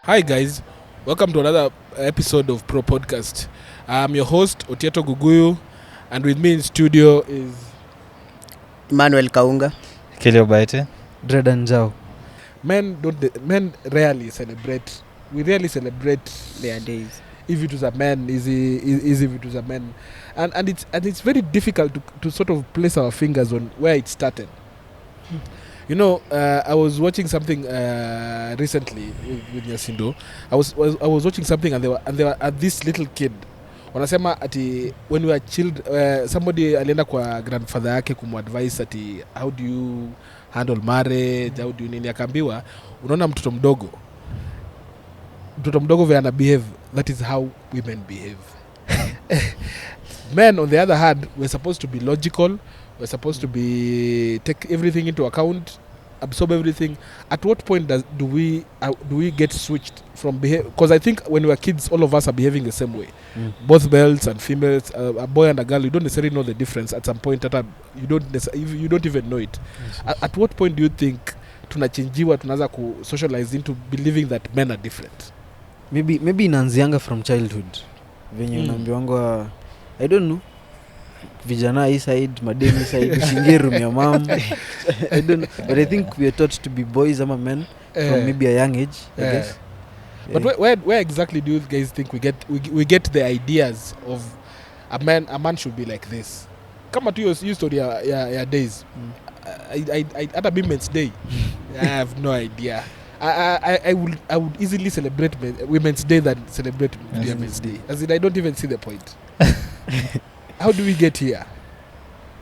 Hi guys, welcome to another episode of Pro Podcast. I'm your host Otieto Guguyu, and with me in studio is Emmanuel Kaunga. Kilio Baite. Dread Njao. Men rarely celebrate. We rarely celebrate Their days. if it was a man, is if it was a man, and it's very difficult to sort of place our fingers on where it started. You know, I was watching something recently with Nyasindo. I was watching something and they were this little kid. Wanasema ati when we were chilled, somebody alienda kwa grandfather yake kumadvise ati how do you handle marriage, how do you nini, akaambiwa unaona mtoto mdogo vile ana behave, that is how women behave. Men on the other hand, we're supposed to be logical, we're supposed to be take everything into account, absorb everything. At what point do we get switched from behave? Because I think when we were kids, all of us are behaving the same way. Both males and females, a boy and a girl, you don't necessarily know the difference. At some point you don't even know it. At what point do you think tunachinjiwa, tunaanza ku socialize into believing that men are different? Maybe inaanzianga from childhood. Venye unaambiwangwa I don't know, vijana hii side, mademi side, usiingie room ya mom. I don't know. But I think we are taught to be boys ama men from maybe a young age, I guess. But where exactly do you guys think we get the ideas of a man should be like this? Kama tu hiyo story ya days. I at a Women's Day. I have no idea. I would easily celebrate Women's Day than celebrate Men's Day. As in, I don't even see the point. How do we get here?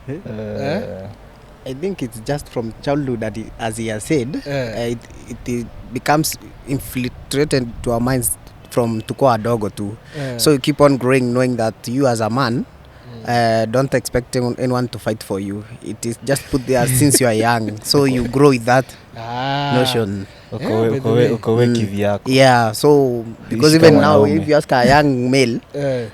I think it's just from childhood that, as he has said, it becomes infiltrated to our minds from tukua adogo too. So you keep on growing knowing that you as a man don't expect anyone to fight for you. It is just put there since you are young. So you grow with that notion. Ukowe kivyako. Yeah, so because even now if you ask a young male,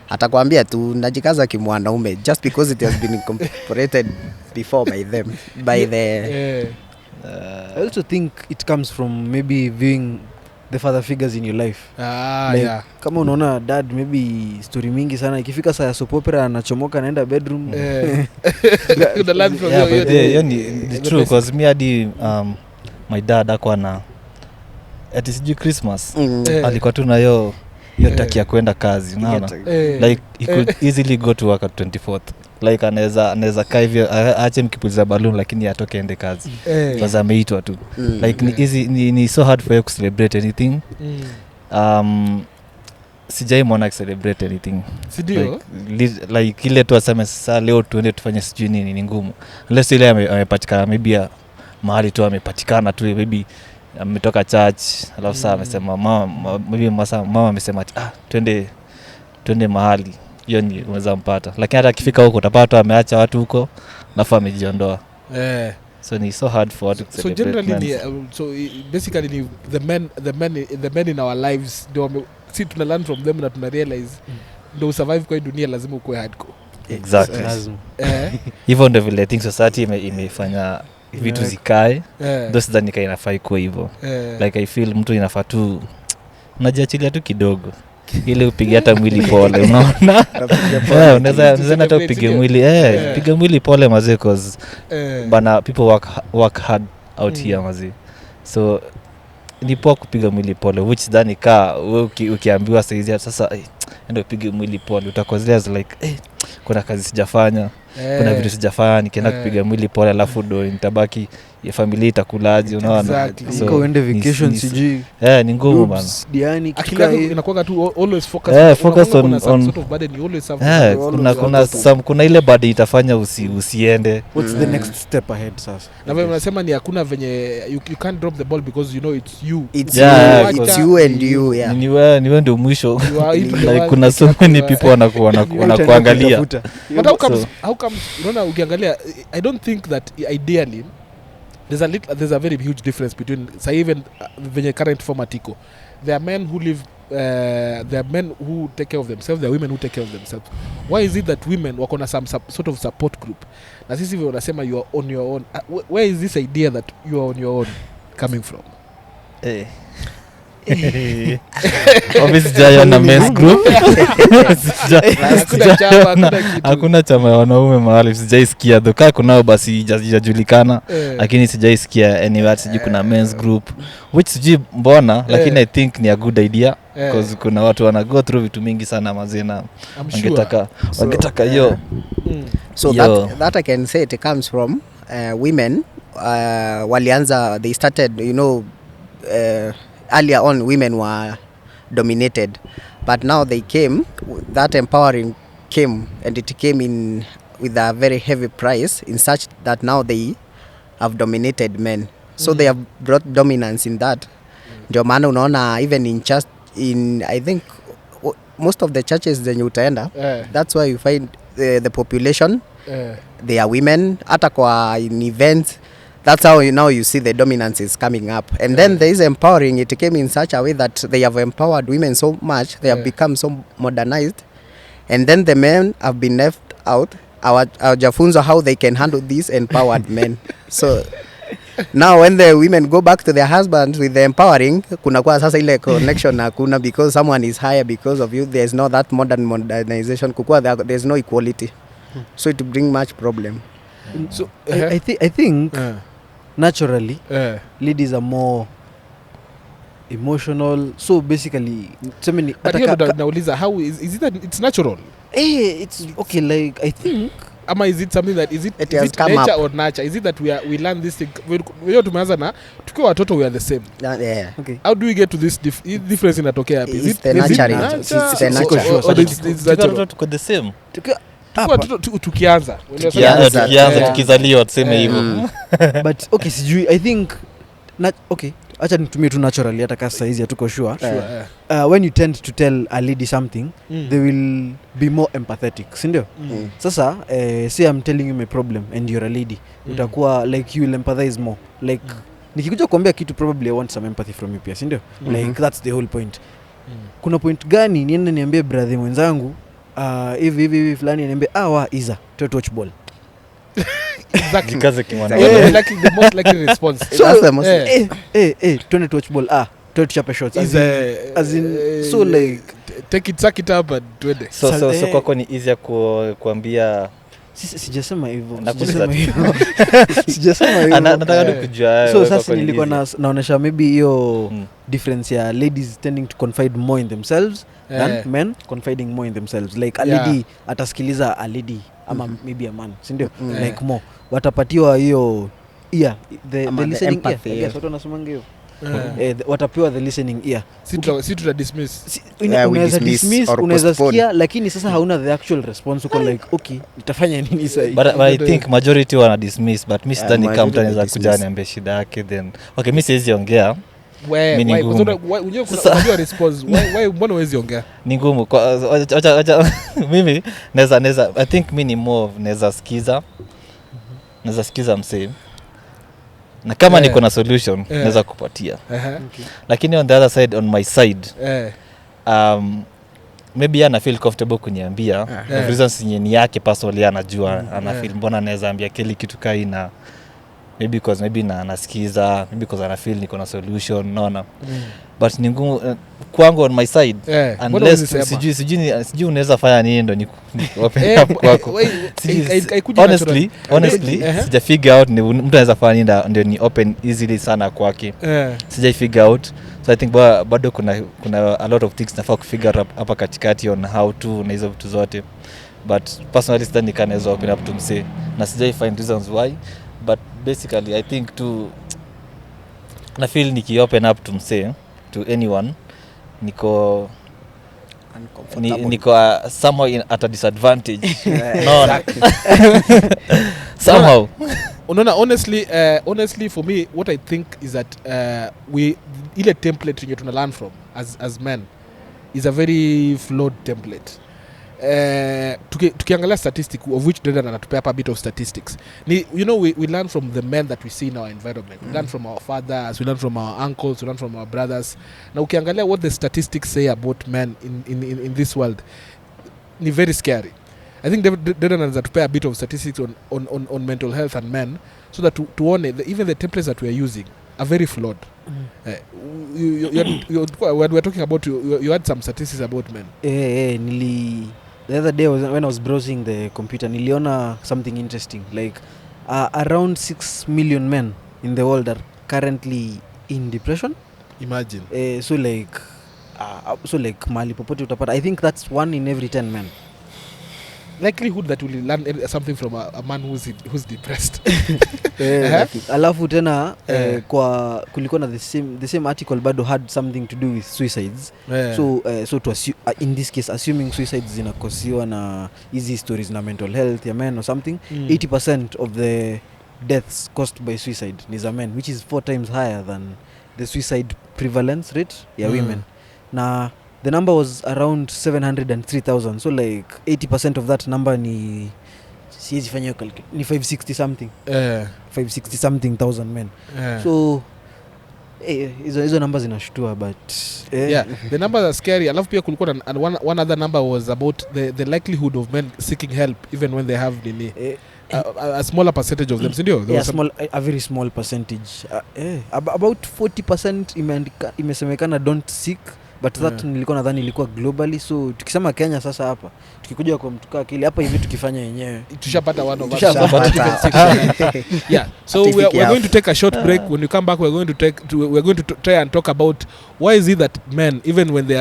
atakwambia tu najikaza kimwanaume just because it has been incorporated before by the I also think it comes from maybe viewing the father figures in your life. Yeah. Kama unaona dad maybe story mingi sana, ikifika saa ya soap opera anachomoka naenda bedroom. The land from the true, because me adi my dad akwa na at sijui Christmas alikuwa tu na hiyo taki ya kwenda kazi, unaona, like he could easily go to work at 24th, like anaweza kaa hivyo aache mkipuliza balloon lakini atoke ende kazi because ameitwa tu. Like ni easy, ni so hard for you to celebrate anything. Sijai mwana celebrate anything. Sidio? Like ile tu aseme sasa leo tuende tufanye sijui nini, ni ngumu unless ile amepatikana maybe mahali tu amepatikana tu, maybe ametoka church alafu sasa amesema mama amesema twende mahali, hiyo ni unaweza mpata, lakini hata akifika huko utapata ameacha watu huko alafu amejiondoa. So ni so hard for to celebrate. So generally basically the men in our lives si tuna learn from them na tuna realize ndio survive kwa dunia lazima ukue hardcore. Exactly. Hivyo ndio vile think society imefanya vitu zikae. Those that nika inafai kwa hivyo. Like I feel mtu inafaa tu unajiachilia tu kidogo ile upige hata mwili pole, unaona. Unaweza hata upige mwili piga mwili pole mazee, cause bana people work hard out here mazee. So ni poa kupiga mwili pole, which dhani ka ukiambiwa sasa ndio upige mwili pole utakozea like kuna kazi sijafanya, kuna vitu sijafanya, nikienda kupiga mwili pole alafu ndo nitabaki ya familia itakulaje, unaona. So uende vacation sijui ni ngumu bana. Diani akili inakuwa tu always focus on sort of burden, you always have kuna ile burden itafanya usiende. What's the next step ahead sasa? Na wewe unasema ni hakuna venye you can't drop the ball because you know it's you. It's you and you, yeah. Ni wewe ndio mwisho. Like kuna so many people wanakuangalia. But how come unaona ukiangalia, I don't think that ideally there's a very huge difference between even venye current format iko. There are men who live there are men who take care of themselves, there are women who take care of themselves. Why is it that women wako na some sort of support group na sisi vile unasema you are on your own? Where is this idea that you are on your own coming from? Obviously na men's group. Hakuna chama ya wanaume mahali sijaisikia thoka kunao basi jajulikana lakini sijaisikia anywhere sijui kuna men's group which sijui mbona lakini I think ni a good idea because kuna watu wana go through vitu mingi sana mazina wangetaka hiyo. So that I can say it comes from women walianza, they started, you know, earlier on women were dominated, but now they came, that empowering came, and it came in with a very heavy price in such that now they have dominated men, so they have brought dominance in that. Ndio maana unaona even in I think most of the churches zenye utaenda, that's why you find the population they are women. Hata kwa in events, that's how now you see the dominance is coming up. And then there is empowering. It came in such a way that they have empowered women so much, they have become so modernized, and then the men have been left out. Hawajafunzwa how they can handle these empowered men. So now when the women go back to their husbands with the empowering, kuna kwa sasa ile connection hakuna, because someone is higher because of you. There's no that modernization. There's no equality. So it bring much problem. So I think naturally ladies are more emotional, so basically nauliza how is it that it's natural? It's okay, like I think ama is it something that is it nature or nurture? Is it that we learn this thing? Wewe tumeanza na tukiwa watoto we are the same. Yeah. Okay. How do we get to this difference inatokea hapo? Is it the nurturing? It's the nurture. Tuko the same. Tukianza tukizaliwa tuseme hivyo. But okay, sijui I think acha nitumie tu naturally hata kama saizi hatuko sure. When you tend to tell a lady something, they will be more empathetic, si ndio? Sasa say I'm telling you my problem and you're a lady, utakuwa like you will empathize more. Like nikikuja kuambia kitu, probably I want some empathy from you pia, si ndio? Like that's the whole point. Kuna point gani niende niambie brother mwenzangu hivi fulani niambie Iza to watch ball? Exactly. Kaza kimwana. Like the most likely response. So that's the most to watch ball. To chape shots. As in so like suck it up and twende. So kwako ni easier kuambia sijasema hivyo. Nataka kujua. So sasa nilikuwa naonesha maybe hiyo difference ya ladies tending to confide more in themselves than men confiding more in themselves. Like a lady atasikiliza a lady ama maybe a man, si ndio? Like more watapatiwa hiyo the listening ear. Yes, watu wanasema ngeo. Watapewa the listening ear. Si tuta dismiss. Unaweza dismiss, unaweza sikia, lakini sasa hauna the actual response. Uko like okay, nitafanya nini sasa? But I think majority wana dismiss, but mimi sidhani kama mtu anaweza kuja niambie shida yake then okay, mimi siwezi ongea. Why response? Why mbona huwezi ongea? Ni ngumu. Acha mimi naweza I think mimi ni more naweza sikiza msee. Na kama niko na solution naweza kupatia. Lakini on the other side, on my side, maybe ana feel comfortable kuniambia for reasons ni yake personally, anajua ana feel mbona naweza ambia kile kitu kai na maybe because anasikiza, maybe because ana feel niko na solution, naona. But ni ngumu kwangu on my side, unless sijui unaweza fanya nini ndo ni open up kwako. Honestly sija figure out mtu anaweza fanya nini ndio ni open easily sana kwake. Sija figure out, so I think bado kuna a lot of things nafaa kufigure up hapa katikati on how to na hizo vitu zote. But personally sidhani kana hizo open up to msee, na sija find reasons why, but basically I think na feel niki open up to msee, to anyone, niko somehow at a disadvantage. No. Somehow. Honestly for me what I think is that ile template yenye tuna learn from as men is a very flawed template. Tukiangalia statistic of which Dedan anatupea hapa a bit of statistics. We learn from the men that we see in our environment. We learn from our fathers, we learn from our uncles, we learn from our brothers. Now ukiangalia what the statistics say about men in this world, ni very scary. I think Dedan anatupea a bit of statistics on mental health and men, so that tuone even the templates that we are using are very flawed. We're talking about you had some statistics about men. The other day when I was browsing the computer niliona something interesting like around 6 million men in the world are currently in depression. Imagine. So like mali popote utapata, I think that's 1 in every 10 men. Likelihood that will learn something from a man who's depressed. Alafu tena kwa kulikuwa na the same article bado had something to do with suicides. So to assume, in this case assuming suicides zinakosiwa na easy stories na mental health ya men or something, 80% of the deaths caused by suicide ni za men, which is 4 times higher than the suicide prevalence rate ya women. Na the number was around 703,000, so like 80% of that number ni siwezi fanya calculate, ni 560 something 560 something thousand men. So hizo numbers zinashtua, but the numbers are scary. Alafu pia kulikuwa one other number was about the likelihood of men seeking help even when they have a smaller percentage of them, sindio? A very small percentage. About 40% imesemekana don't seek, but that nilikuwa nadhani ilikuwa globally. So tukisema Kenya sasa hapa tukikuja kwa mtuka akili hapa hivi tukifanya yenyewe tushapata one of us. Yeah, so we're going to take a short break. When we come back we're going to try and talk about why is it that men even when they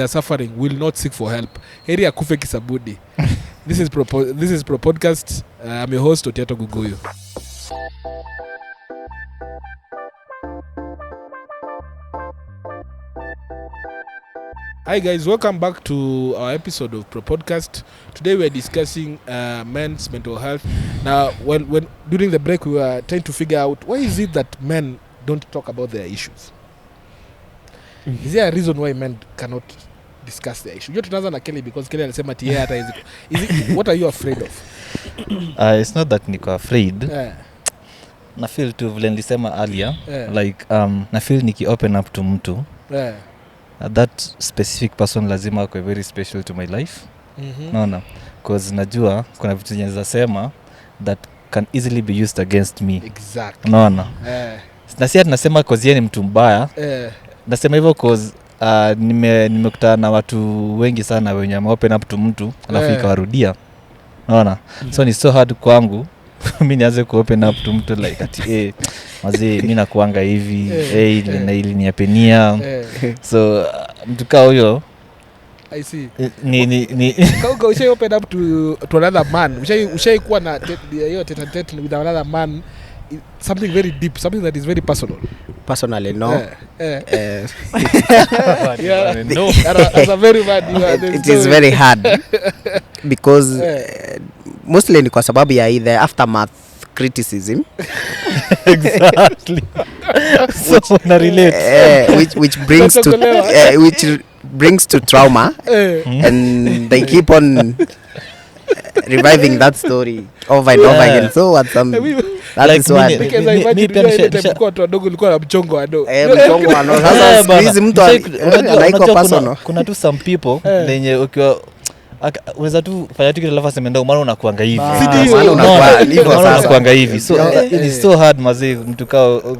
are suffering will not seek for help. Heri akufe kisabudi. This is Pro Podcast. I'm your host Otiato Guguyu. Hi guys, welcome back to our episode of Pro Podcast. Today we are discussing men's mental health. Now, when during the break we were trying to figure out why is it that men don't talk about their issues. Is there a reason why men cannot discuss their issue? Tunaanza na Kelly because Kelly alisema tia hata hizi. What are you afraid of? It's not that niko afraid. Na feel tu vile nilisema earlier, like na feel niki open up to mtu. That specific person lazima akwe very special to my life. Naona because najua kuna vitu zenye sema that can easily be used against me. Exactly. Naona na si nasema cause yeye ni mtu mbaya. Nasema hivyo cause nimekutana na watu wengi sana wenye open up to mtu alafu ikawarudia. Naona so ni so hard kwangu mimi nianze ku open up to mtu like ati mazee mimi nakuanga hivi na ili niapenia. So mtu kao huyo I see. Ni Kauka ushay open up to another man. Ushay kuwa na hiyo tete with another man, something very deep, something that is very personal. Personally, no. Yeah, no. As a very bad it is very hard because mostly ni kwa sababu ya either aftermath criticism. Exactly. So na relate which brings to trauma and they keep on reviving that story over and over again. So what that like is what because I imagine kwa wadogo ulikuwa na mchongo ado. Mchongo ano sasa hizi mtu anaiko personal. Kuna tu some people lenye ukiwa unaweza tu fanya tu kile lafa semenda maana unakuanga hivi. Maana unakuwa hivyo sasa unakuanga hivi. So it is so hard mazee mtu kao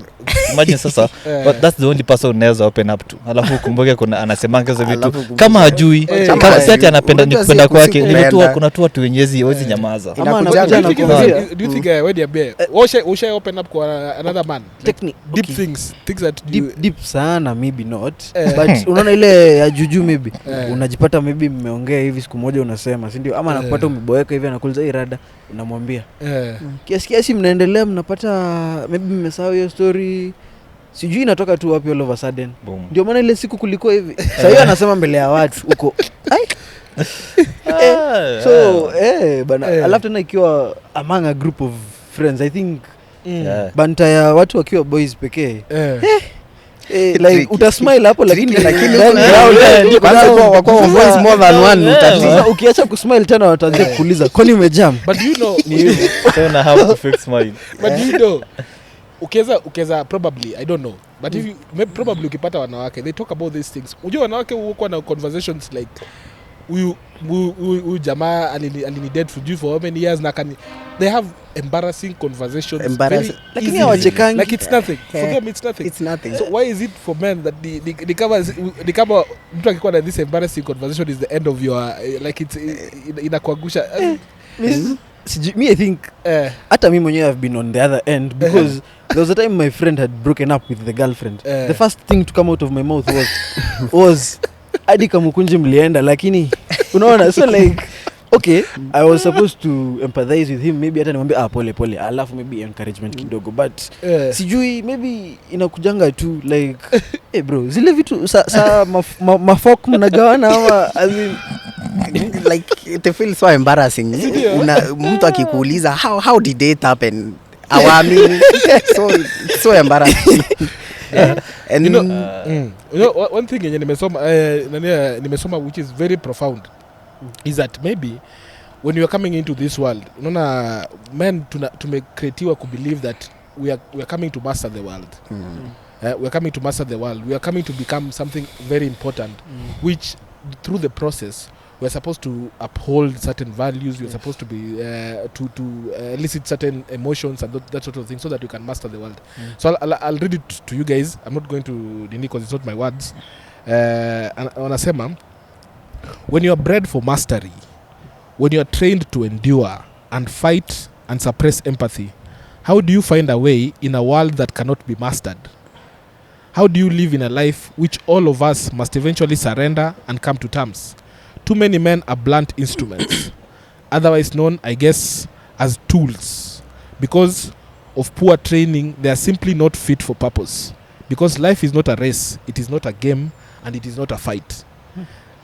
imagine sasa but that's the only person unaweza open up to. Alafu kumbuke kuna anasemanga hizo vitu kama hajui kama si ati anapenda ni kupenda kwake ni tu kuna tu watu wenyezi hawezi nyamaza. Ama anakuja na kuambia do you think when you be usha open up kwa another man technique deep things that deep sana maybe not but unaona ile ya juju maybe unajipata maybe mmeongea hivi siku moja unasema si ndio ama anakupata umeboeka hivi anakuuliza irada unamwambia kiasi mnaendelea mnapata maybe mmesahau hiyo story sijui inatoka tu wapi all of a sudden ndio maana ile siku kuliko hivi sasa hiyo anasema mbele ya watu uko so bana alafu tena ikiwa among a group of friends I think banta ya watu wakiwa boys pekee like utasmile hapo lakini wako voice more than one utatiza ukiacha kusmile tena wataanza kuuliza kwani umejam but you know tena how to fix smile but you know ukeza probably I don't know but if you maybe probably ukipata wanawake they talk about these things unajua wanawake huko na conversations like huyu jamaa alinidate for how many years na they have embarrassing conversations lakini hawachekangi like it's nothing for them it's nothing so why is it for men that the kama mtu akikuwa na this embarrassing conversation is the end of your like it's inakuangusha me I think hata mimi mwenyewe I've been on the other end because there was a time my friend had broken up with the girlfriend the first thing to come out of my mouth was hadi kamukunji mlienda lakini unaona so like okay I was supposed to empathize with him maybe hata nimwambie pole alafu maybe encouragement kidogo but sijui maybe inakujanga tu like bro zile vitu mafok mnagawana ama as in like it feels so embarrassing mtu akikuuliza how did it happen awamini so embarrassing and you know one thing yenye nimesoma which is very profound is that maybe when you are coming into this world unaona men tumecreatiwa to believe that we are coming to master the world we are coming to master the world we are coming to become something very important which through the process we are supposed to uphold certain values we are supposed to be to elicit certain emotions and that sort of thing so that we can master the world so I'll read it to you guys. I'm not going to Dini because it's not my words wanasema when you are bred for mastery when you are trained to endure and fight and suppress empathy how do you find a way in a world that cannot be mastered? How do you live in a life which all of us must eventually surrender and come to terms? Too many men are blunt instruments, otherwise known, I guess, as tools. Because of poor training, they are simply not fit for purpose. Because life is not a race, it is not a game, and it is not a fight.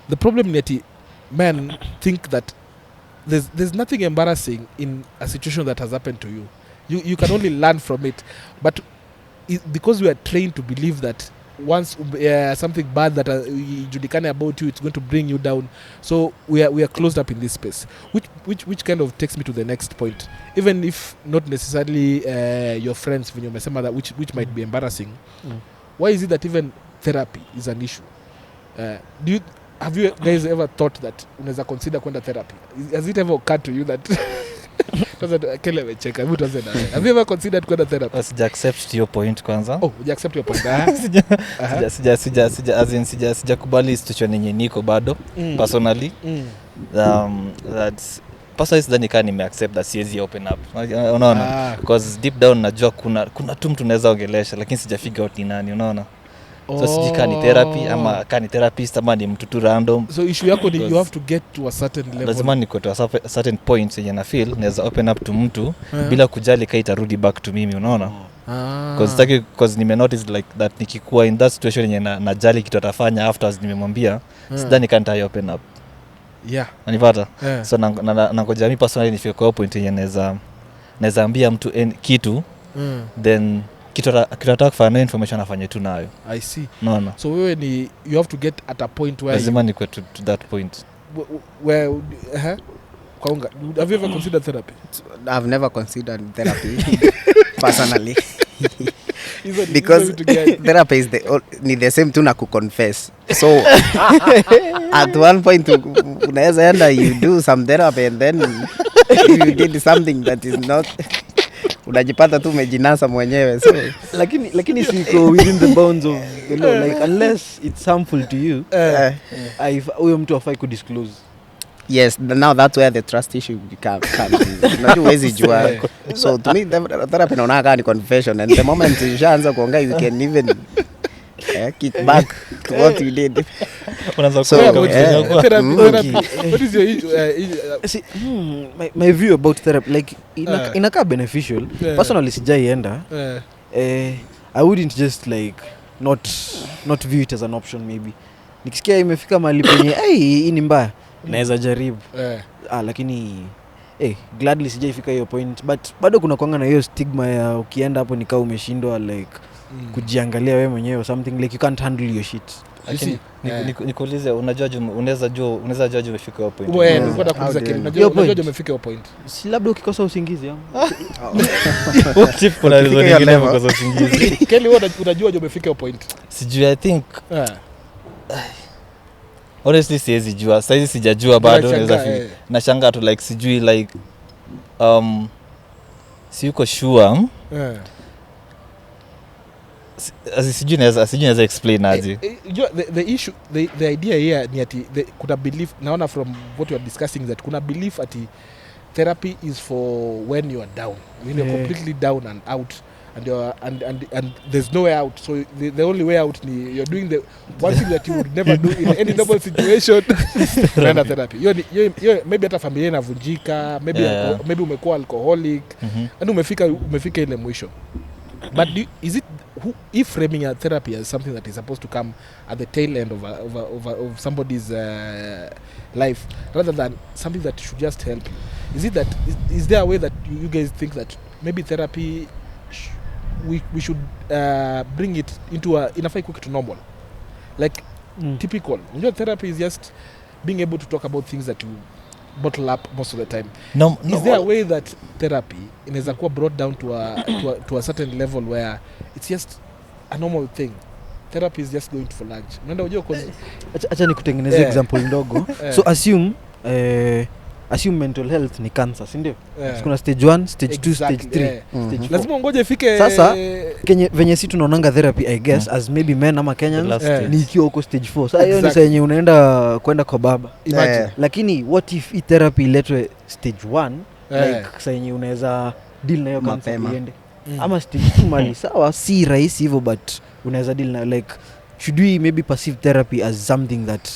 The problem is that men think that there's nothing embarrassing in a situation that has happened to you. You can only learn from it. But because we are trained to believe that once something bad that julikane about you, it's going to bring you down. So we are closed up in this space, which kind of takes me to the next point. Even if not necessarily your friends, when you mesema that which might be embarrassing. Why is it that even therapy is an issue? Have you guys ever thought that unaweza consider kwenda therapy? Has it ever occurred to you that Kele amecheka. Have you ever considered kwenda therapy? Sija accept your point kwanza. Oh, you accept your point. Sija kubali situation yenye niko bado personally. That's personally sidhani kama nime accept that siwezi open up. Unaona? Because deep down najua kuna tu mtu naweza ongelesha lakini sija figure out ni nani, unaona? So sijika ni therapy ama kani therapist ama ni mtu tu random. So issue yako ni you have to get to a certain level. Lazima niko to a certain point yenye na feel naweza open up to mtu bila kujali kai itarudi back to mimi, unaona? Because nime notice like that nikikuwa in that situation yenye najali kitu atafanya after nimemwambia sidhani kanta open up. Yeah. Unanipata? So nangoja mimi personally nifike kwa point yenye naweza ambia mtu kitu then kitataka kufanya information afanye tu nayo. I see. No. So wewe ni you have to get at a point where lazima ni to that point where Kaunga, have you ever considered therapy? I've never considered therapy personally. Because therapy is the same tu na kuconfess. So at one point unaweza enda you do some therapy and then you did something that is not unajipata tu umejinasa mwenyewe. So lakini siko within the bounds of the law, like unless it's harmful to you huyo mtu afai ku disclose. Yes, now that's where the trust issue comes. Unajua huwezi jua. So to me therapy naona kama ni confession, and the moment ushaanza kuongea you can even kick back to what you did. So therapy. What is your my view about therapy, like inakaa beneficial. Personally sijaienda. I wouldn't just like not view it as an option. Maybe nikisikia imefika mahali penye hii ni mbaya naweza jaribu. Lakini gladly sijaifika hiyo point, but bado kuna kuanga na hiyo stigma ya ukienda hapo nikaa umeshindwa like kujiangalia wewe mwenyewe or something, like you can't handle your shit. Lakini nikuulize, unaweza judge umefika hiyo point? Wewe unataka kuuliza kile, unajua umefika hiyo point. Si labda ukikosa usingizi ama What kuna reason nyingine kukosa usingizi? Kelly, wewe unajua umefika hiyo point? Sijui, I think honestly siwezi jua saizi sijajua bado naweza nashangaa tu like sijui like si uko sure sijui naweza explain aje. The issue the idea here ni ati kuna belief naona from what you are discussing that kuna belief ati therapy is for when you are down, when you're completely down and out and you're and there's no way out, so the only way out ni you're doing the one thing that you would never do in any normal situation. Renda therapy. You're maybe hata familia inavunjika, maybe umekuwa alcoholic and umefika ile mwisho. But is it if framing a therapy as something that is supposed to come at the tail end of somebody's life rather than something that should just help you, is it that is there a way that you guys think that maybe therapy we should bring it into inafai kuwa kitu normal, like typical, you know, therapy is just being able to talk about things that you bottle up most of the time. Is there a way that therapy inaweza kuwa brought down to a certain level where it's just a normal thing? Therapy is just going for lunch. Unaenda unajua acha nikutengenezea example ndogo. So assume mental health ni cancer, si ndio? Kuna stage 1, stage 2, stage 3. Stage 4. Lazima ngoje ifike. Sasa venye si tunaonanga therapy I guess as maybe men ama Kenyans ni ikiwa uko stage 4. Sasa hiyo ni yenye unaenda kwenda kwa baba. Lakini what if i therapy iletwe stage 1 like sasa yenye unaweza deal na hiyo cancer iende. Ama stage 2 mali sawa si rahisi hivyo but unaweza deal na like should we maybe perceive therapy as something that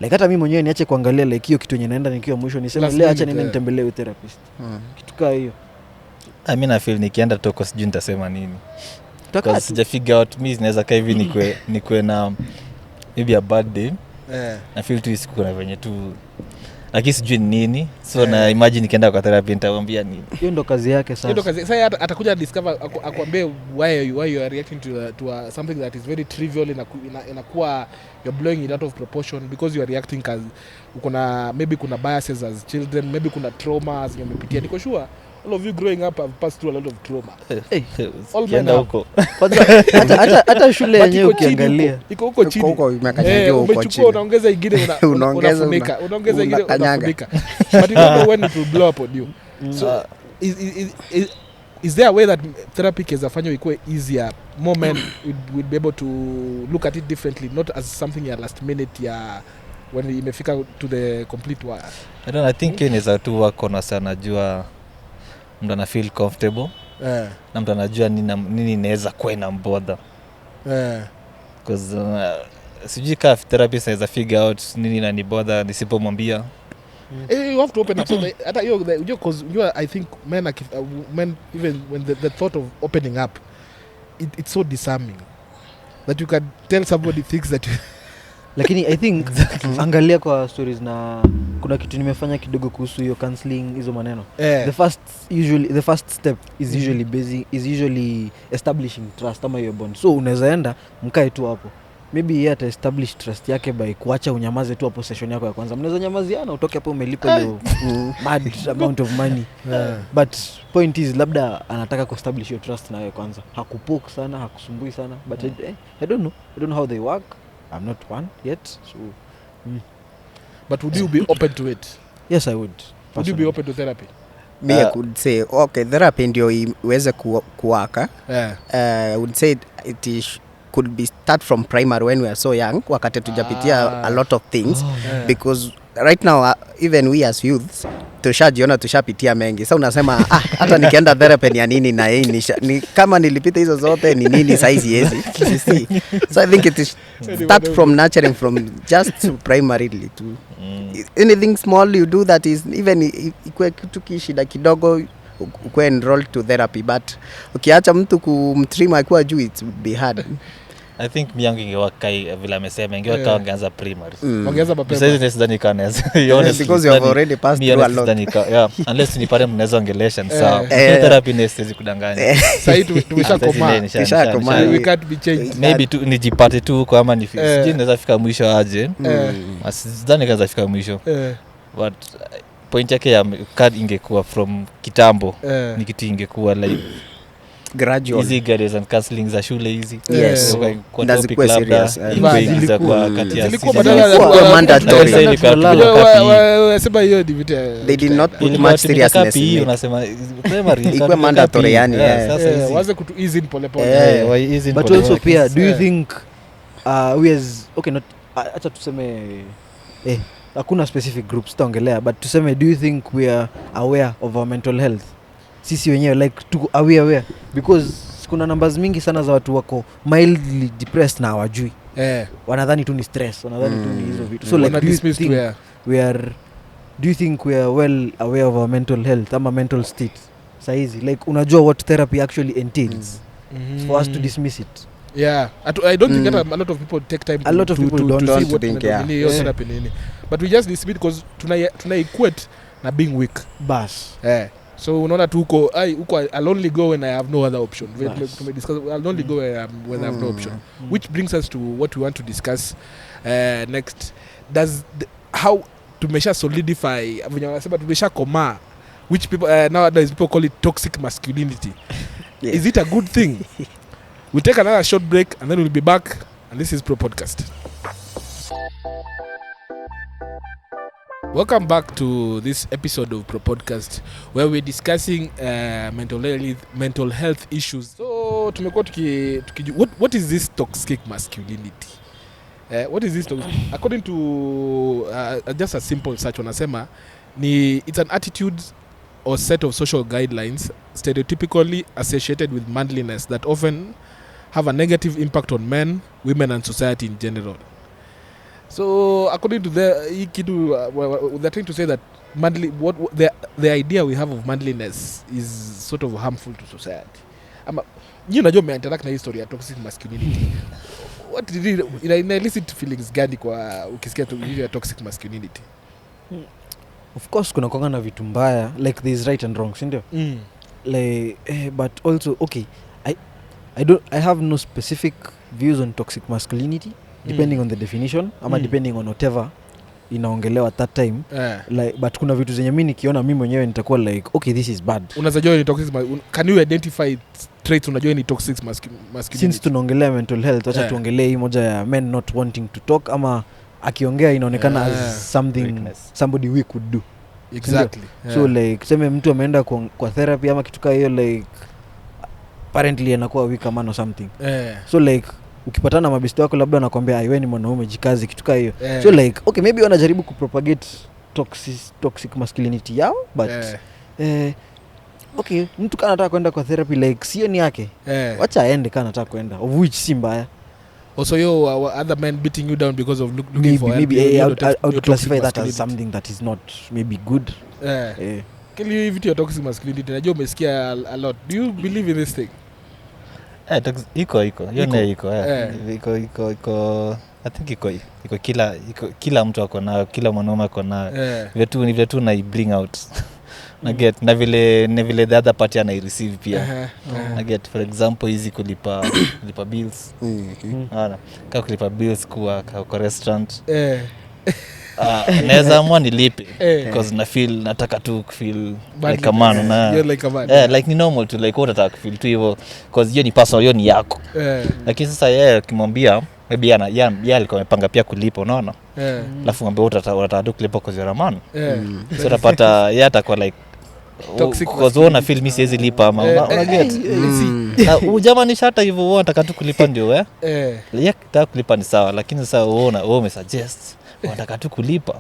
like hata mimi mwenyewe niache kuangalia like hiyo kitu yenye naenda nikiwa mwisho niseme leo acha niende nitembelee therapist. Kitu kama hiyo. I mean I feel nikienda toko sijui nitasema nini. Because sija figure out mimi naweza kaa hivi nikwe na maybe a bad day. I feel tu siku na venye tu lakini sijui nini. So na imagine nikienda kwa therapy nitamwambia nini. Hiyo ndo kazi yake sasa. Hiyo ndo kazi. Sasa atakuja discover akwambie why you are reacting to something that is very trivial inakuwa you're blowing it out of proportion because you are reacting cause maybe kuna biases as children, maybe kuna traumas umepitia. Niko sure all of you growing up have passed through a lot of trauma. All men huko. Hata shule yenyewe ukiangalia iko huko chini. Huko imekanyagia huko chini. Umechukua unaongeza ingine unafunika. Unaongeza ingine unafunika. But you don't know when it will blow up on you. So is there a way that therapy can fanya ikuwe easier, more men would be able to look at it differently, not as something ya last minute ya when imefika to the complete wire? I think inaweza tu wako na sana jua mtu ana feel comfortable na mtu anajua nini inaweza kuwa inambother because sijui kama therapist anaweza figure out nini inanibother nisipomwambia. You have to open up. So hata hiyo because I think men even when the thought of opening up it's so disarming that you can tell somebody things that lakini I think angalia kwa stories na kuna kitu nimefanya kidogo kuhusu hiyo counseling hizo maneno. The first step is usually establishing trust ama your bond. So unaweza enda mkae tu hapo. Maybe yeye ata establish trust yake by kuacha unyamaze tu hapo session yako ya kwanza. Mnaweza nyamaziana utoke hapo umelipa hiyo mad amount of money. But point is labda anataka ku establish your trust na wewe kwanza. Hakupoke sana, hakusumbui sana. But I don't know how they work. I'm not one yet. So but would you be open to it? Yes, I would. Would you be open to therapy? Me I could say okay, therapy ndio iweze kuwaka. I would say it could be start from primary when we are so young wakati tujapitia a lot of things because right now even we as youths tushapitia mengi. Sasa unasema hata nikienda therapy ni nini na hii ni kama nilipita hizo zote ni nini saizi hizi. So I think it is start from nurturing from just primarily to anything small you do that is even ikwe kitu kishida kidogo ukwe enrolled to therapy, but ukiacha mtu kumtrima akiwa juu it would be hard. I think miyangu ingewaka vile amesema ingewaka wangeanza primary. Wangeanza mapema. Sasa sidhani kanaweza. Because you have already passed through a lot. Unless ni pale mnaweza ongelesha ni sawa. Therapy ni siwezi kudanganya. Sasa tumeshakomaa. We can't be changed. Maybe tu nijipate tu huko ama ni sijui naweza fika mwisho aje. Sidhani kanaweza fika mwisho. But point yake ya card ingekuwa from kitambo ni kitu ingekuwa like gradual. Hizi guidance and counseling za shule hizi. Yes. Kwa Ndazi topic kuwe labda serious, ingiza kwa kati ya Zilikuwa season. badala ya- Zilikuwa mandatory. Sasa ilikuwa tumeka sema hiyo ni vitu ya- They did not put ilikuwa much tumeka seriousness PE, in it. unasema primary Ikuwe tumeka mandatory PE. yani, yeah. Sasa hizi waanze kutu ease in pole pole. But also pia do you Yeah. think we as okay not acha tuseme hakuna specific groups taongelea but tuseme do you think we are aware of our mental health sisi wenyewe like to aware because kuna numbers mingi sana za watu wako mildly depressed na hawajui wanadhani tu ni stress wanadhani tu ni hizo vitu so like do you think we are well aware of our mental health ama mental state saizi like unajua what therapy actually entails for us to dismiss it. Yeah, I don't think that a lot of people take time A lot of people don't see want to what think, mental yeah. nini, therapy nini. But we just dismiss because tuna equate na being weak. Bas. So unaona tu huko I'll only go when I have no other option. We discuss I'll only go when I have no option. Which brings us to what we want to discuss next. How tumesha solidify venye wanasema tumesha komaa which people nowadays people call it toxic masculinity. Yes. Is it a good thing? We'll take another short break and then we'll be back and this is Pro Podcast. Welcome back to this episode of Pro Podcast where we're discussing mental health issues. So tumekuwa what is this toxic masculinity? What is this according to just a simple search wanasema ni it's an attitude or set of social guidelines stereotypically associated with manliness that often have a negative impact on men, women and society in general. So according to they're trying to say that the idea we have of manliness is sort of harmful to society. Unajua umeinteract na history ya toxic masculinity. What did it elicit feelings gani kwa ukisikia ya toxic masculinity? Of course kuna kwanga na vitu mbaya like there is right and wrong sindio like but also okay I have no specific views on toxic masculinity depending on the definition ama depending on whatever inaongelewa at that time like but kuna vitu zenye mimi nikiona mimi mwenyewe nitakuwa like okay this is bad. Unajua ni toxic can you identify traits unajua ni toxic masculinity? Since tunaongelea mental health acha tuongelee hii moja ya men not wanting to talk ama akiongea inaonekana as somebody we could do. Exactly. So like sema mtu ameenda kwa therapy ama kitu kama hiyo like apparently anakuwa weak man or something. So like ukipatana na mabesti wako labda anakuambia wewe ni mwanaume jikazi kitu kama hiyo. So like okay maybe wanajaribu kupropagate toxic masculinity yao but okay mtu kana anataka kwenda kwa therapy like sio ni yake. Wacha aende kana anataka kwenda of which si mbaya. Also other men beating you down because of looking for help. Maybe I would classify that as something that is not maybe good. Can you even your toxic masculinity? Najua umesikia a lot. Do you believe in this thing? Iko I think iko kila mtu ako nayo, kila mwanaume ako nayo. Vile tu na bring out na get na vile the other party ana receive pia. Na get for example hizi kulipa bills. Kama kulipa bills kwa restaurant. Naweza amua nilipe because na feel nataka tu feel like a man na like a man. Like ni normal to like unataka feel tu hivyo because hiyo ni personal, hiyo ni yako. Lakini sasa yeye akimwambia maybe yeye alikuwa amepanga pia kulipa unaona. Alafu mwambie utataka tu kulipa kwa zero man. So utapata yeye atakuwa like toxic because una feel mimi siwezi lipa ama una get. Ujamani shata hivyo unataka tu kulipa ndio yeye nataka kulipa ni sawa lakini sasa wewe umesuggest wanataka tu kulipa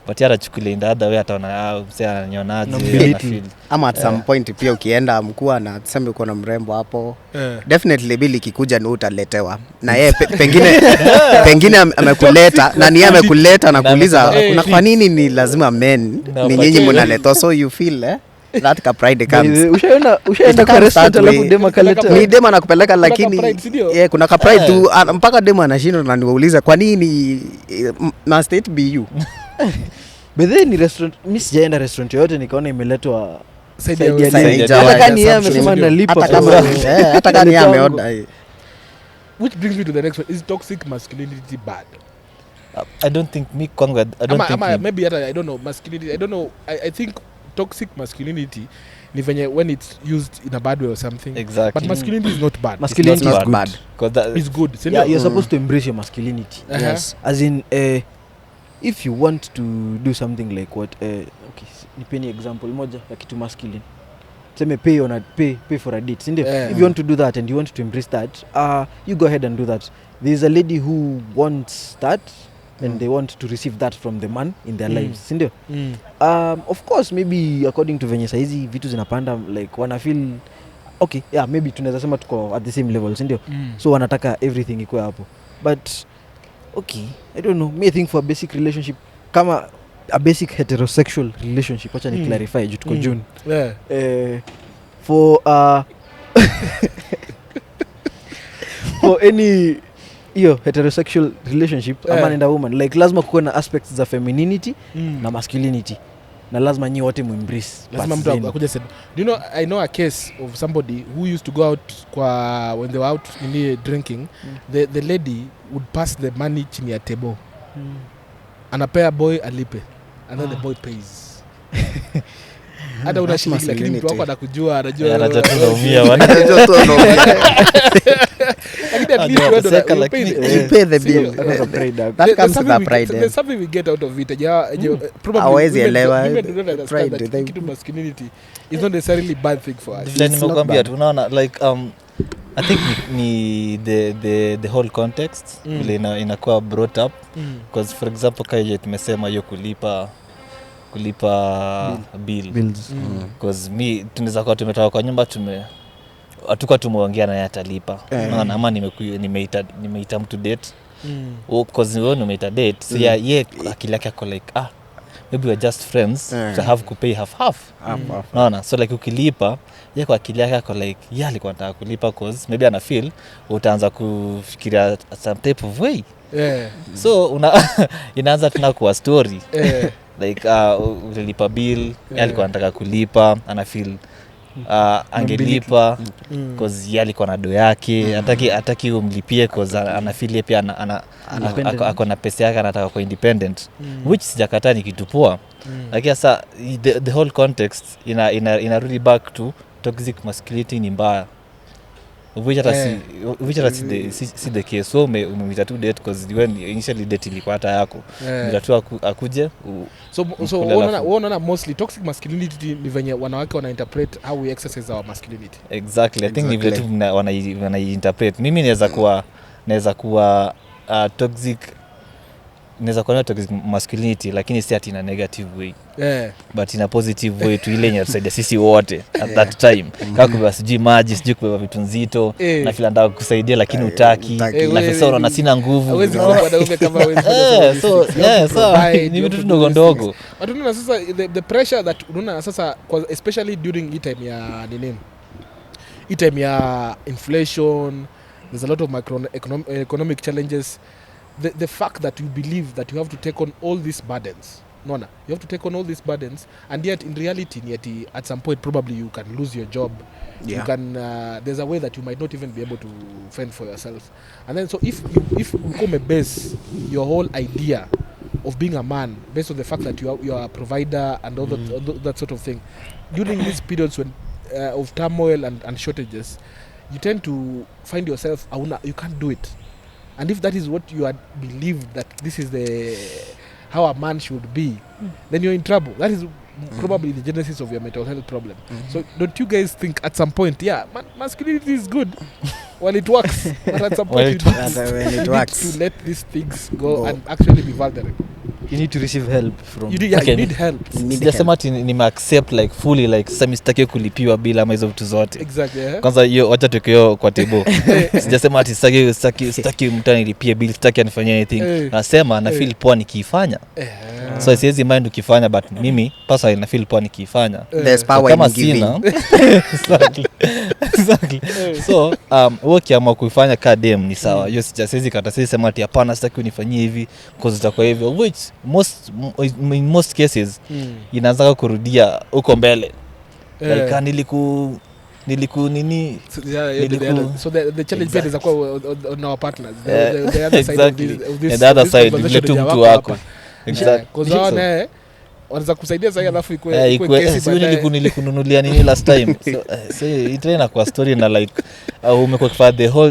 but yara chukule ndada wewe ataona msea ananionaje ama at some point pia ukienda mkuu na tuseme uko na mrembo hapo definitely bili kikuja ni utaletewa na yeye pengine amekuleta na ni amekuleta na kuuliza kuna kwa nini ni lazima men ni nyinyi mnaletwa so you feel that ka pride comes. Ushaenda kwa restaurant alafu dema kaleta. Ni dema nakupeleka lakini kuna ka pride tu mpaka dema anashindwa na niwauliza kwa nini must it be you? Bedhe ni restaurant, mimi sijaenda restaurant yote nikaona imeletwa Saidia. Hata kani yeye amesema nalipa hata kani yeye ameorder. Which brings me to the next one. Is toxic masculinity bad? I don't think me kwangu I don't think maybe I don't know masculinity. I don't know. I think toxic masculinity ni venye when it's used in a bad way or something. Exactly. But masculinity is not bad. Masculinity It's is not good. bad. It's good. Yeah, you're supposed to embrace your masculinity. Yes. As in, if you want to do something like what, okay, nipeni example moja ya kitu masculine. Seme pay for a date. Sindio? If you want to do that and you want to embrace that, you go ahead and do that. There's a lady who wants that and they want to receive that from the man in their lives. Sindio? Of course, maybe according to venye saizi vitu zinapanda, like wana feel okay, yeah, maybe tunaweza sema tuko at the same level, sindio? So wanataka everything ikuwe hapo. But okay, I don't know. I think for a basic relationship, kama a basic heterosexual relationship, wacha ni clarify juu tuko June. For for any heterosexual relationship, a man and a woman, like lazima kuwe na aspects za femininity na masculinity. Na lazima nyi wote muembrace. Lazima mtu akuja said. Do you know, I know a case of somebody who used to go out when they were out drinking, the lady would pass the money chini ya table. Anapea boy alipe. And then the boy pays. Hata unashiriki lakini mtu wako anakujua, anajua. Anajua tunaumia wana. Anajua tu anaumia. You pay the bill. That comes with a pride. There's something we get out of it. Probably Hawezi elewa. women do not understand that kitu masculinity is not necessarily bad thing for us. Vile nimekwambia tunaona like I think ni the whole context vile inakuwa brought up because for example kaje tumesema hiyo kulipa bills because me tunaweza kuwa tumetoka kwa nyumba hatukuwa tumeongea na yeye atalipa maana ama nimeita mtu date because wewe umeita date so yeye akili yake ako like maybe we're just friends so have to pay half naona so like ukilipa yeye kwa akili yake ako like yeye alikuwa anataka kulipa cause maybe ana feel utaanza kufikiria some type of way so inaanza tena kuwa story like ulilipa bill alikuwa anataka kulipa ana feel angelipa cause yeye alikuwa na do yake hataki umlipie cause ana feel pia ako na pesa yake anataka kuwa independent which sijakataa ni kitu poa lakini sasa the whole context ina really back to toxic masculinity ni mbaya which hata si the case so umemita tu date cause when initially date ilikuwa hata yako bila tu akuje so unaona mostly toxic masculinity ni venye wanawake wana interpret how we exercise our masculinity. Exactly. I think ni vile tu wana interpret. Mimi naweza kuwa toxic masculinity lakini si ati in a negative way. But in a positive way tu ile yenye tusaidia sisi wote at that time. Kama kubeba sijui maji, sijui kubeba vitu nzito na feel nataka kusaidia lakini utaki. Na pesa unaona sina nguvu. Hawezi kuwa wanaume kama hawezi. So ni vitu ndogo ndogo. But unaona sasa the pressure that unaona sasa especially during hii time ya inflation, there's a lot of economic challenges. The fact that you believe that you have to take on all these burdens, you have to take on all these burdens, and yet in reality, at some point probably you can lose your job. You can there's a way that you might not even be able to fend for yourself. And then so if you come base your whole idea of being a man based on the fact that you are a provider and all that sort of thing, during these periods when of turmoil and shortages, you tend to find yourself you can't do it. And if that is what you had believed that this is how a man should be, then you're in trouble. That is probably the genesis of your mental health problem. So don't you guys think at some point, masculinity is good while it works, but at some point you need to let these things go and actually be vulnerable. You need to receive help from you need help. Sijasema ati ni accept like fully like sasa msitaki kulipiwa bila hizo vitu zote. Exactly. Kwanza hiyo acha tukio kwa table. Sijasema ati sitaki mtu anilipie bill, sitaki anifanyie anything. Nasema na feel poa nikifanya. So siwezi mind ukifanya but mimi personally na feel poa nikifanya. There's power in giving. Exactly. So wewe kiamua kuifanya kadem ni sawa. Hiyo siwezi kata sema ati hapana sitaki unifanyie hivi cause itakuwa hivyo which in most cases inaanza kurudia huko mbele like niliku nini so the challenge is on our partners the other side of this the other side vile tu mtu wako exactly because wanaweza kusaidia sasa alafu ikue kesi baadaye. Nilikununulia nini last time. So itaenda kwa story na like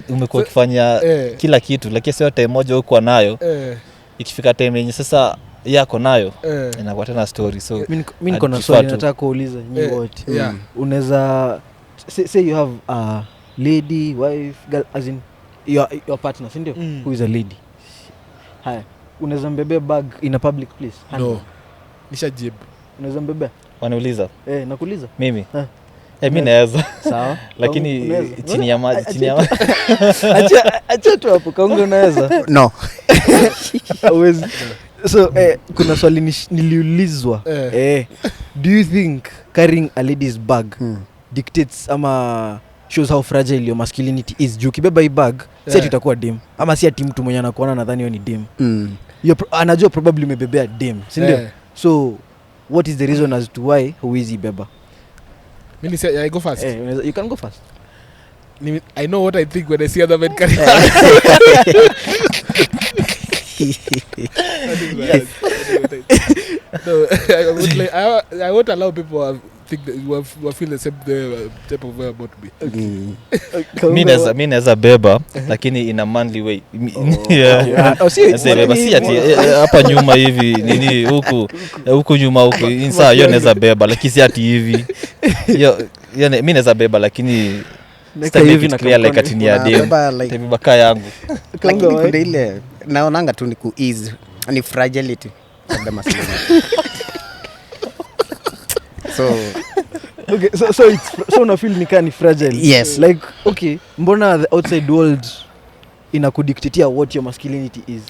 umekuwa kufanya kila kitu lakini sio time moja uko nayo. Ikifika time yenye sasa yako nayo inakuwa tena story. So mimi niko na swali nataka kuuliza nyinyi wote. Unaweza say you have a lady, wife, girl, as in your partner, si ndio? Who is a lady. Haya, unaweza mbebea bag in a public place? No. Nishajibu. Unaweza mbebea? Wanauliza? Nakuuliza. Mimi? Mimi naweza. Sawa. Lakini chini ya maji, Acha tu hapo kaunga unaweza? No. Always. So kuna swali niliulizwa. Do you think carrying a lady's bag dictates ama shows how fragile your masculinity is? Juu kibeba hii bag si itakuwa dem ama si ati mtu mwenye anakuona nadhani yeye ni dem. Anajua probably umebebea dem, si ndio? So what is the reason as to why huwezi beba? Mimi say I go first. You can go first. I know what I think when I see other men carry. No, I won't allow people think that you feel the same type of way about me. Mimi naweza beba lakini in a manly way. Si ati hapa nyuma hivi nini huku nyuma huku insa hiyo naweza beba lakini si ati hivi. Yaani mimi naweza beba lakini hivi na clear like atini ya dem. Tabeba kaya yangu. Lakini kuna ile naonanga tu ni ku ease ni fragility of the masculinity. Okay, so una feel ni fragile. Yes. Like okay, mbona the outside world inakudictatea what your masculinity is?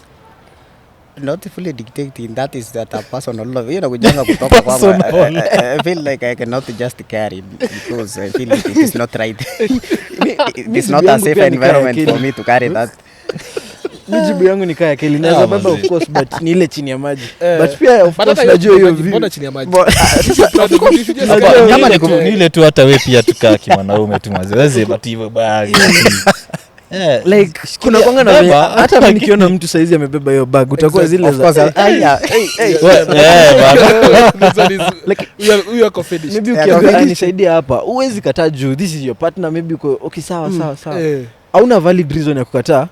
Not fully dictating, that is that a personal love. You know, kujanga kutoka kwamba I feel like I cannot just carry because I feel it is not right. It is not a safe environment for me to carry that. Mijibu yangu ni kaya keli naweza baba of course but ni ile chini ya maji. But pia of course najua hiyo view. Mbona chini ya maji? Kama ni ile tu hata wewe pia tukaa kimwanaume tu mazoezi but hivyo bag. Like kuna kwanga na hata mimi nikiona mtu saizi amebeba hiyo bag utakuwa zile za like you are confident. Maybe ukiambia nisaidia hapa uwezi kataa juu this is your partner maybe uko okay sawa. Hauna valid reason ya kukataa.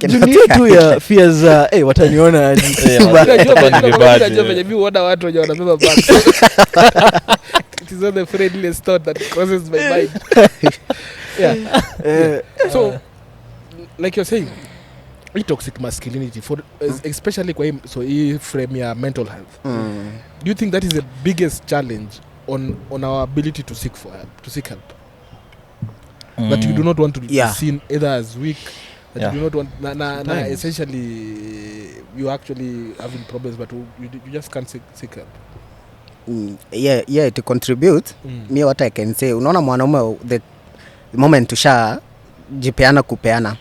Dunia tu ya fears wataniona aje. Unajua venye mimi huona watu wenye wanabeba bag. It is not the friendliest thought that crosses my mind. So like you're saying, toxic masculinity for especially kwa so hii frame ya mental health. Do you think that is the biggest challenge on our ability to seek help? That you do not want to be seen either as weak, that you do not want essentially you actually having problems but you just can't seek help. To contribute me what I can say, unaona mwanaume the moment jipeana kupeana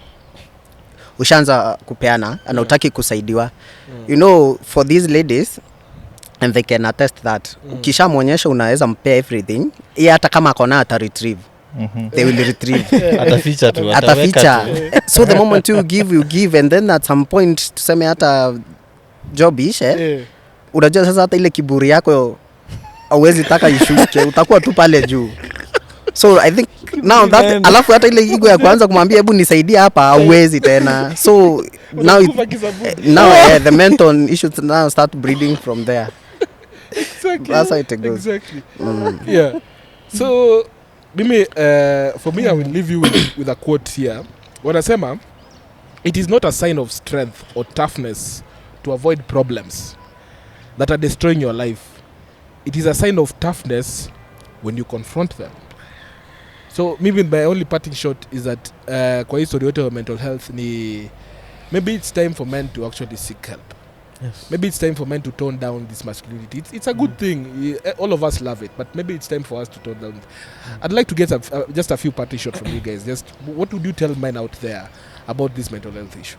ushaanza kupeana na utaki kusaidiwa. You know, for these ladies and they can attest that ukishamuonyesha unaweza mpea everything hata kama akona ata retrieve. They will retrieve. Ataficha. So the moment you give and then at some point tuseme hata job ishe unajua sasa hata ile kiburi yako hauwezi taka ishuke, utakuwa tu pale juu. So I think now that alafu hata ile ego ya kwanza kumwambia hebu nisaidie hapa hauwezi tena. So now the mental issues now start breeding from there. Exactly. That's how it goes. Exactly. Yeah. So mimi for me I will leave you with a quote here. Wanasema it is not a sign of strength or toughness to avoid problems that are destroying your life. It is a sign of toughness when you confront them. So maybe my only parting shot is that kwa history yote of mental health ni maybe it's time for men to actually seek help. Yes. Maybe it's time for men to tone down this masculinity. It's a good thing. All of us love it, but maybe it's time for us to tone down. I'd like to get just a few parting shots from you guys. Just what would you tell men out there about this mental health issue?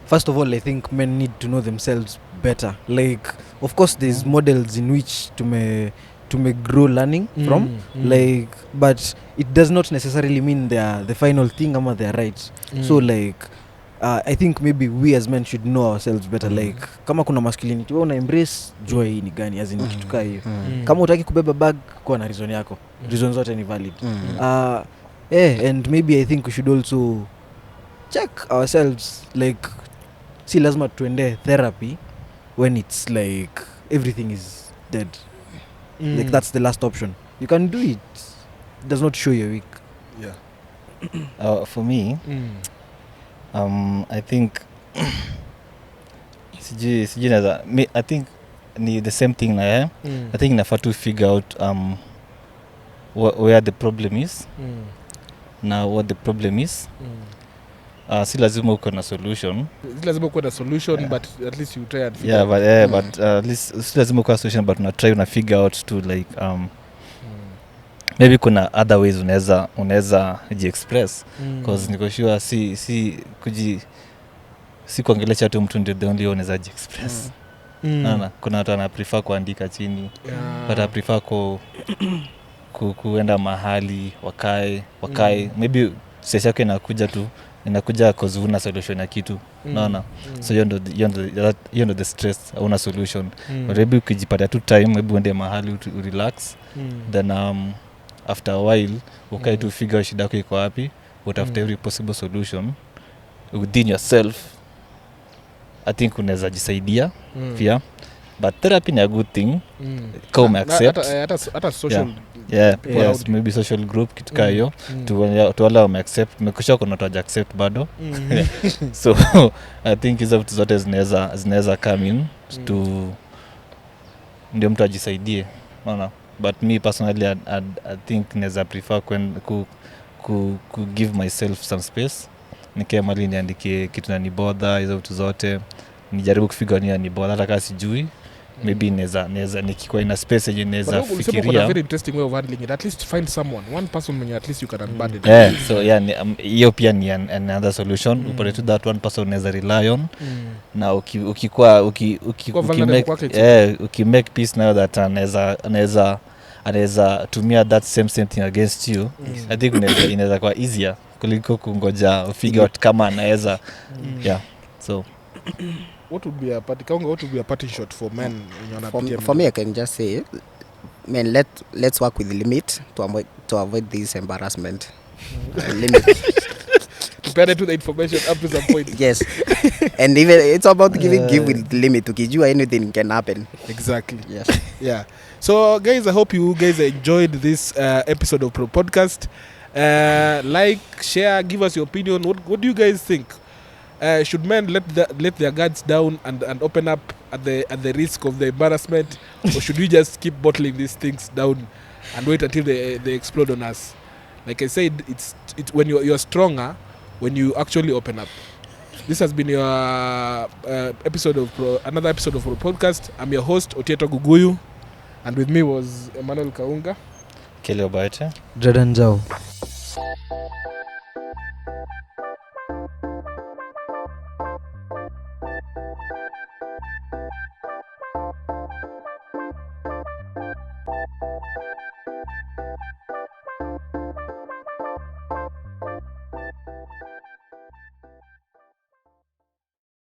First of all, I think men need to know themselves better. Like, of course, there's models in which grow learning from like, but it does not necessarily mean they are the final thing ama they are right. So like I think maybe we as men should know ourselves better. Like kama kuna masculinity wewe una embrace, jua hii ni gani, as in kitu kaa hiyo. Kama utaki kubeba bag, kwa na reason yako, reason zote ni valid. And maybe I think we should also check ourselves, like si lazima tuende therapy when it's like everything is dead. Like that's the last option. You can do it. It does not show you're weak. Yeah. For me, I think sijui naza, I think ni the same thing na I think nafaa to figure out where the problem is. Na what the problem is. Si lazima uko na solution. Si lazima uko na solution, but at least you try and figure out. But at least si lazima uko na solution, but una figure out to like maybe kuna other ways unaweza ji-express. Because niko sure si kuongelesha tu mtu ndio the only one unaweza ji-express. Kuna watu wana prefer kuandika chini. But I prefer kuenda mahali wakae. Maybe sasa yake inakuja cause una solution ya kitu. Naona. So you know the stress, una solution. But maybe ukijipata tu time, maybe uende mahali relax. Then after a while ukae tu figure shida yako iko wapi, utafute every possible solution within yourself. I think unaweza jisaidia pia. But therapy ni a good thing. Come accept. Hata social. Yes, maybe social group kitu kaa hiyo. To allow me accept. Mekusha kuna watu accept bado. So I think hizo vitu zote zinaweza come in to ndio mtu ajisaidie. Unaona? But me personally I think naweza prefer ku give myself some space. Nikae mali niandike kitu na nibother hizo vitu zote. Nijaribu kufigure ni nibother hata kama sijui. Maybe naweza nikikuwa in a space yenye naweza fikiria. But very interesting way of handling it. At least find one person when at least you can unburden. So hiyo pia ni another solution. Upate to that one person unaweza rely on. Na ukimake peace now that anaweza tumia that same thing against you. I think inaweza kuwa easier kuliko kungoja figure out kama anaweza. So what would be a parting shot for men? For me, I can just say, man, let's work with the limit to avoid this embarrassment. Limit. Prepare to the information up to some point. Yes. And even it's about give with the limit. Ukijua anything can happen. Exactly. Yes. Yeah. So guys, I hope you guys enjoyed this episode of Pro Podcast. Like, share, give us your opinion. What do you guys think? Should men let their guards down and open up at the risk of the embarrassment, or should we just keep bottling these things down and wait until they explode on us? Like I said, it's when you're stronger when you actually open up. This has been your another episode of Pro Podcast. I'm your host Otieto Guguyu, and with me was Emmanuel Kaunga, Kelly Obaite, Jordan Zhao.